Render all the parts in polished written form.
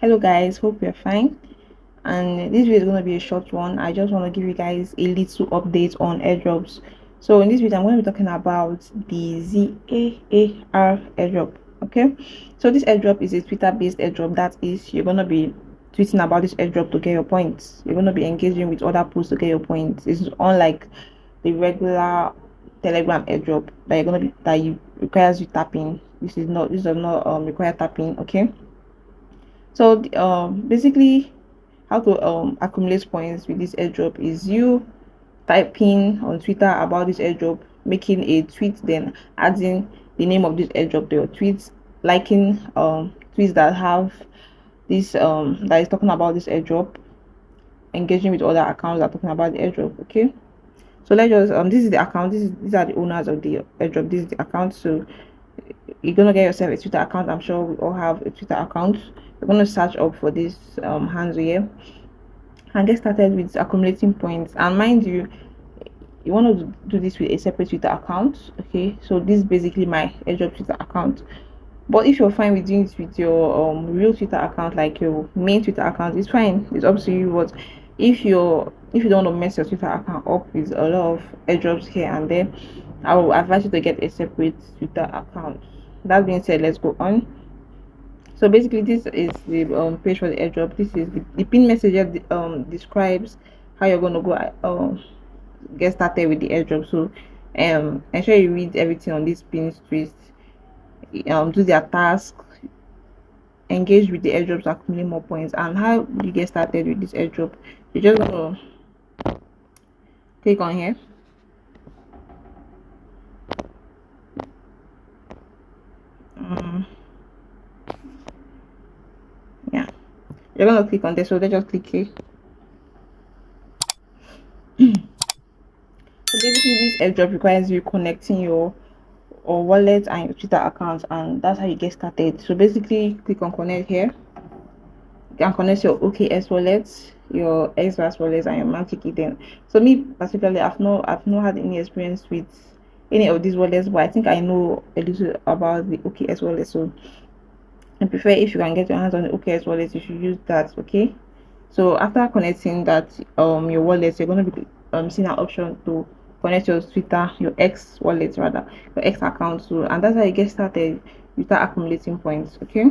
Hello guys, hope you're fine. And this video is going to be a short one. I just want to give you guys a little update on airdrops. So in this video I'm going to be talking about the ZAAR airdrop. Okay, so this airdrop is a Twitter based airdrop. That is, you're going to be tweeting about this airdrop to get your points. You're going to be engaging with other posts to get your points. It's unlike the regular Telegram airdrop that you're going to be requires you tapping. This does not require tapping. Okay, so basically how to accumulate points with this airdrop is you typing on Twitter about this airdrop, making a tweet, then adding the name of this airdrop to your tweets, liking tweets that have this that is talking about this airdrop, engaging with other accounts that are talking about the airdrop. Okay, so let's just this is the account, these are the owners of the airdrop, this is the account. So you're gonna get yourself a Twitter account. I'm sure we all have a Twitter account. You're gonna search up for this handle here and get started with accumulating points. And mind you, you want to do this with a separate Twitter account. Okay, so this is basically my airdrop Twitter account, but if you're fine with doing it with your real Twitter account, like your main Twitter account, it's fine, it's up to you. But if you don't want to mess your Twitter account up with a lot of airdrops here and there, I will advise you to get a separate Twitter account. That being said, let's go on. So basically this is the page for the airdrop. This is the pin message that describes how you're going to go get started with the airdrop. So ensure you read everything on this pin twist, do their task, engage with the airdrops to accumulate more points. And how do you get started with this airdrop? You just going to click on here. Yeah, you're gonna click on this, so let's just click here. So basically this airdrop requires you connecting your wallet and your Twitter account, and that's how you get started. So basically click on connect here. You can connect your OKS wallet, your XVAS wallet, and your Magic Eden. So me particularly, I've not had any experience with any of these wallets, but I think I know a little about the OKS wallet. So I prefer, if you can get your hands on the OKS wallet, you should use that. Okay, so after connecting that your wallet, you're going to be seeing an option to connect your Twitter, your X wallet rather, your X account. So, and that's how you get started. You start accumulating points. Okay,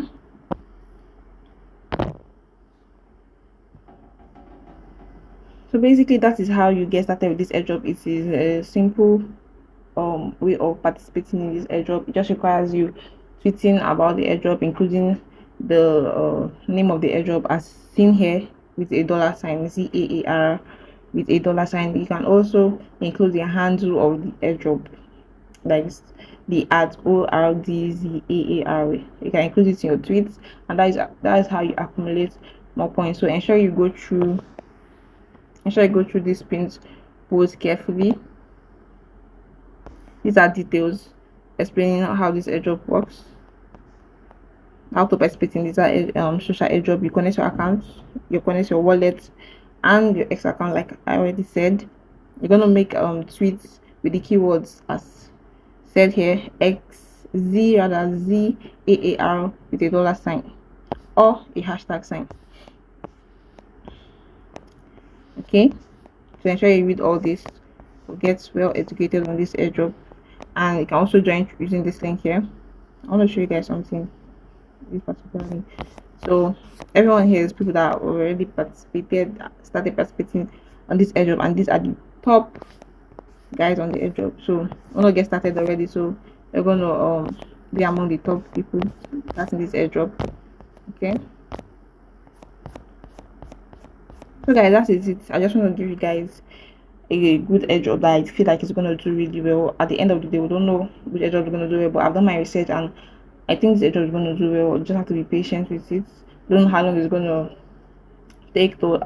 so basically that is how you get started with this airdrop. It is a simple way of participating in this airdrop. It just requires you tweeting about the airdrop, including the name of the airdrop as seen here with a $sign, ZAAR, with a $sign. You can also include the handle of the airdrop, like the at ORDZAAR. You can include it in your tweets, and that is how you accumulate more points. So ensure you go through these pins post carefully. These are details explaining how this airdrop works, how to participate in this social airdrop. You connect your accounts, you connect your wallet and your X account. Like I already said, you're gonna make tweets with the keywords as said here, ZAAR with a $sign or a hashtag sign. Okay, so ensure you read all this to get well educated on this airdrop. And you can also join using this link here. I want to show you guys something particularly. So everyone here is people that already started participating on this airdrop, and these are the top guys on the airdrop. So I want to get started already, so you're going to be among the top people starting this airdrop. Okay, so guys, that is it. I just want to give you guys a good airdrop that I feel like it's going to do really well. At the end of the day, we don't know which airdrop is going to do well, but I've done my research and I think this airdrop is going to do well. You just have to be patient with it. Don't know how long it's going to take to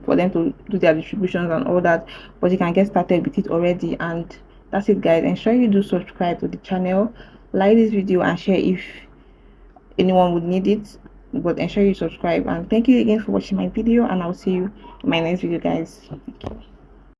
for them to do their distributions and all that, but you can get started with it already. And that's it guys. Ensure you do subscribe to the channel, like this video, and share if anyone would need it, but ensure you subscribe. And thank you again for watching my video, and I'll see you in my next video guys. Thank you.